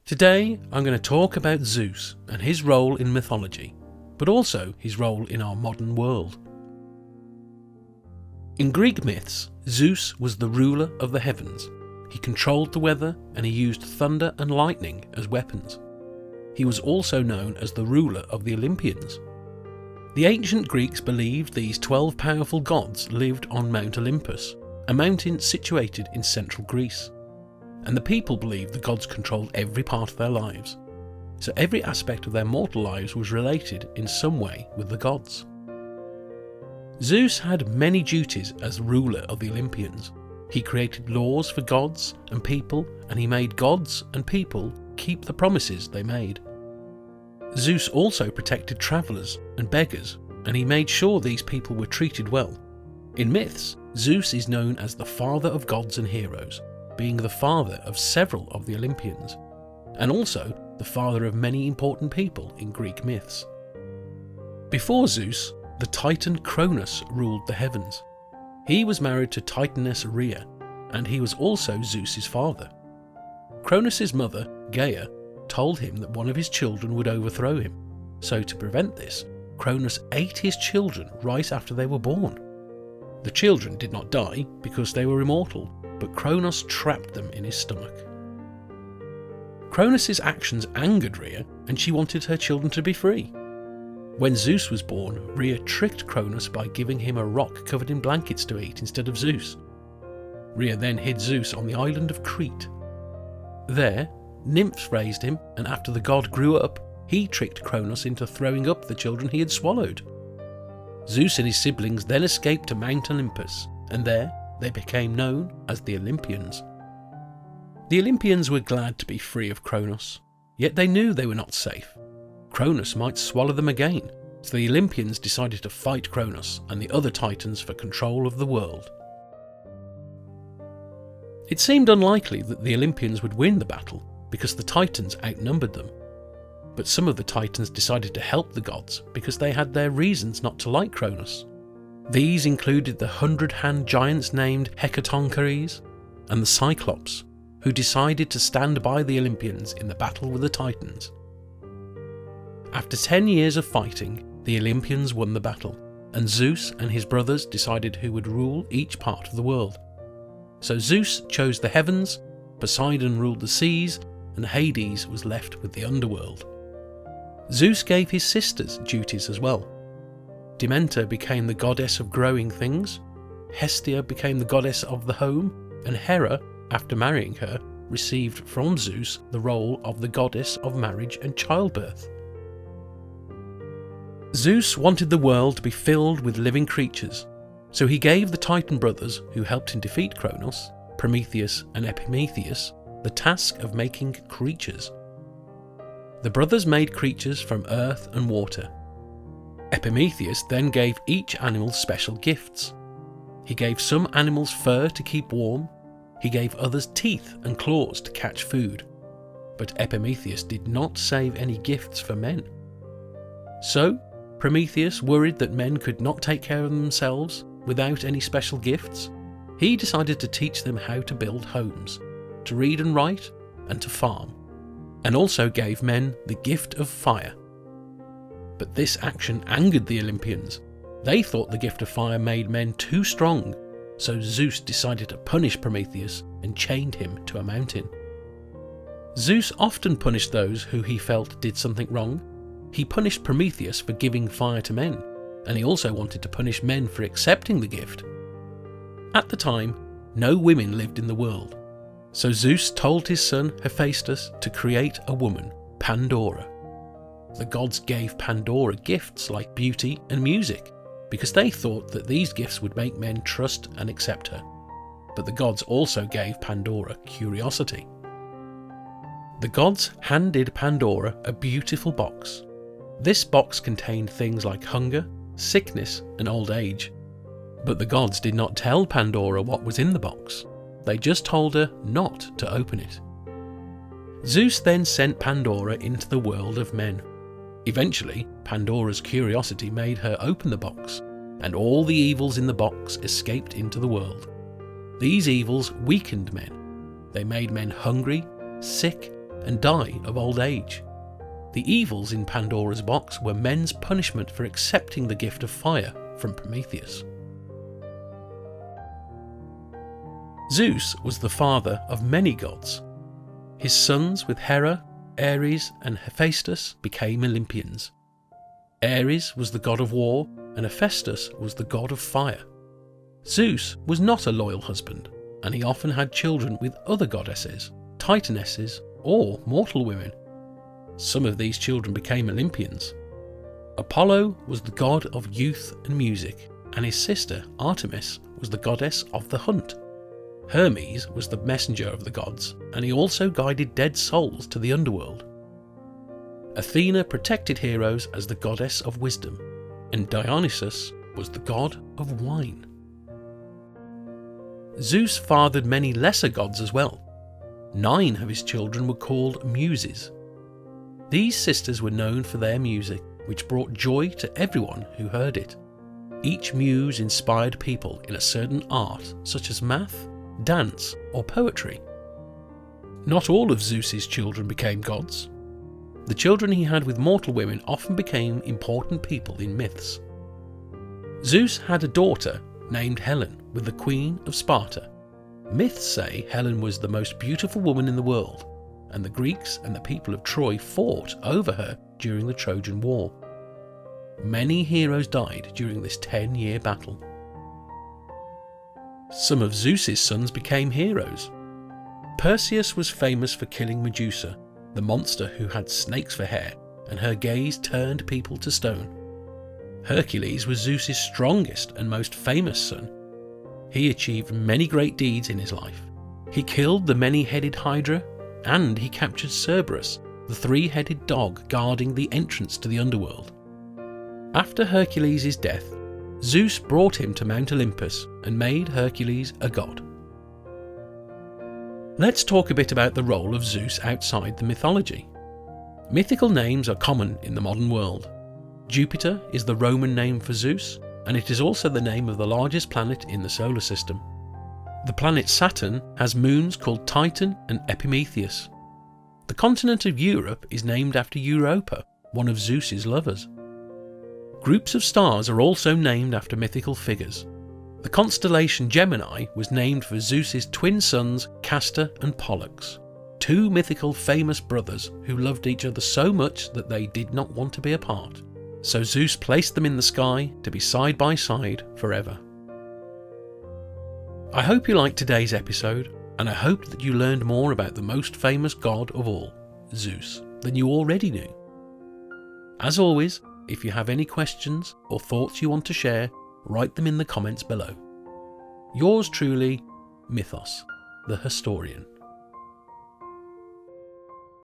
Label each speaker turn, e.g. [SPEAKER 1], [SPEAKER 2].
[SPEAKER 1] Today I'm going to talk about Zeus and his role in mythology, but also his role in our modern world. In Greek myths, Zeus was the ruler of the heavens. He controlled the weather and he used thunder and lightning as weapons. He was also known as the ruler of the Olympians. The ancient Greeks believed these 12 powerful gods lived on Mount Olympus, a mountain situated in central Greece. And the people believed the gods controlled every part of their lives. So every aspect of their mortal lives was related in some way with the gods. Zeus had many duties as ruler of the Olympians. He created laws for gods and people, and he made gods and people keep the promises they made. Zeus also protected travellers and beggars, and he made sure these people were treated well. In myths, Zeus is known as the father of gods and heroes, being the father of several of the Olympians, and also the father of many important people in Greek myths. Before Zeus, the Titan Cronus ruled the heavens. He was married to Titaness Rhea, and he was also Zeus's father. Cronus's mother, Gaia, told him that one of his children would overthrow him, so to prevent this, Cronus ate his children right after they were born. The children did not die because they were immortal, but Cronus trapped them in his stomach. Cronus's actions angered Rhea, and she wanted her children to be free. When Zeus was born, Rhea tricked Cronus by giving him a rock covered in blankets to eat instead of Zeus. Rhea then hid Zeus on the island of Crete. There, nymphs raised him, and after the god grew up, he tricked Cronus into throwing up the children he had swallowed. Zeus and his siblings then escaped to Mount Olympus, and there they became known as the Olympians. The Olympians were glad to be free of Cronus, yet they knew they were not safe. Cronus might swallow them again, so the Olympians decided to fight Cronus and the other titans for control of the world. It seemed unlikely that the Olympians would win the battle because the titans outnumbered them. But some of the titans decided to help the gods because they had their reasons not to like Cronus. These included the 100-hand giants named Hecatoncheires and the Cyclops, who decided to stand by the Olympians in the battle with the Titans. After 10 years of fighting, the Olympians won the battle, and Zeus and his brothers decided who would rule each part of the world. So Zeus chose the heavens, Poseidon ruled the seas, and Hades was left with the underworld. Zeus gave his sisters duties as well. Demeter became the goddess of growing things, Hestia became the goddess of the home, and Hera, after marrying her, received from Zeus the role of the goddess of marriage and childbirth. Zeus wanted the world to be filled with living creatures, so he gave the Titan brothers who helped him defeat Cronus, Prometheus and Epimetheus, the task of making creatures. The brothers made creatures from earth and water. Epimetheus then gave each animal special gifts. He gave some animals fur to keep warm, he gave others teeth and claws to catch food, but Epimetheus did not save any gifts for men. So, Prometheus, worried that men could not take care of themselves without any special gifts, he decided to teach them how to build homes, to read and write, and to farm, and also gave men the gift of fire. But this action angered the Olympians. They thought the gift of fire made men too strong, so Zeus decided to punish Prometheus and chained him to a mountain. Zeus often punished those who he felt did something wrong. He punished Prometheus for giving fire to men, and he also wanted to punish men for accepting the gift. At the time, no women lived in the world, so Zeus told his son Hephaestus to create a woman, Pandora. The gods gave Pandora gifts like beauty and music, because they thought that these gifts would make men trust and accept her. But the gods also gave Pandora curiosity. The gods handed Pandora a beautiful box. This box contained things like hunger, sickness, and old age. But the gods did not tell Pandora what was in the box. They just told her not to open it. Zeus then sent Pandora into the world of men. Eventually, Pandora's curiosity made her open the box, and all the evils in the box escaped into the world. These evils weakened men. They made men hungry, sick, and die of old age. The evils in Pandora's box were men's punishment for accepting the gift of fire from Prometheus. Zeus was the father of many gods. His sons with Hera, Ares and Hephaestus became Olympians. Ares was the god of war and Hephaestus was the god of fire. Zeus was not a loyal husband, and he often had children with other goddesses, titanesses or mortal women. Some of these children became Olympians. Apollo was the god of youth and music, and his sister Artemis was the goddess of the hunt. Hermes was the messenger of the gods, and he also guided dead souls to the underworld. Athena protected heroes as the goddess of wisdom, and Dionysus was the god of wine. Zeus fathered many lesser gods as well. 9 of his children were called Muses. These sisters were known for their music, which brought joy to everyone who heard it. Each muse inspired people in a certain art, such as math, dance, or poetry. Not all of Zeus's children became gods. The children he had with mortal women often became important people in myths. Zeus had a daughter named Helen with the Queen of Sparta. Myths say Helen was the most beautiful woman in the world, and the Greeks and the people of Troy fought over her during the Trojan War. Many heroes died during this 10-year battle. Some of Zeus's sons became heroes. Perseus was famous for killing Medusa, the monster who had snakes for hair, and her gaze turned people to stone. Hercules was Zeus's strongest and most famous son. He achieved many great deeds in his life. He killed the many-headed Hydra, and he captured Cerberus, the 3-headed dog guarding the entrance to the underworld. After Hercules' death, Zeus brought him to Mount Olympus and made Hercules a god. Let's talk a bit about the role of Zeus outside the mythology. Mythical names are common in the modern world. Jupiter is the Roman name for Zeus, and it is also the name of the largest planet in the solar system. The planet Saturn has moons called Titan and Epimetheus. The continent of Europe is named after Europa, one of Zeus's lovers. Groups of stars are also named after mythical figures. The constellation Gemini was named for Zeus's twin sons Castor and Pollux, 2 mythical famous brothers who loved each other so much that they did not want to be apart. So Zeus placed them in the sky to be side by side forever. I hope you liked today's episode, and I hope that you learned more about the most famous god of all, Zeus, than you already knew. As always, if you have any questions or thoughts you want to share, write them in the comments below. Yours truly, Mythos, the Historian.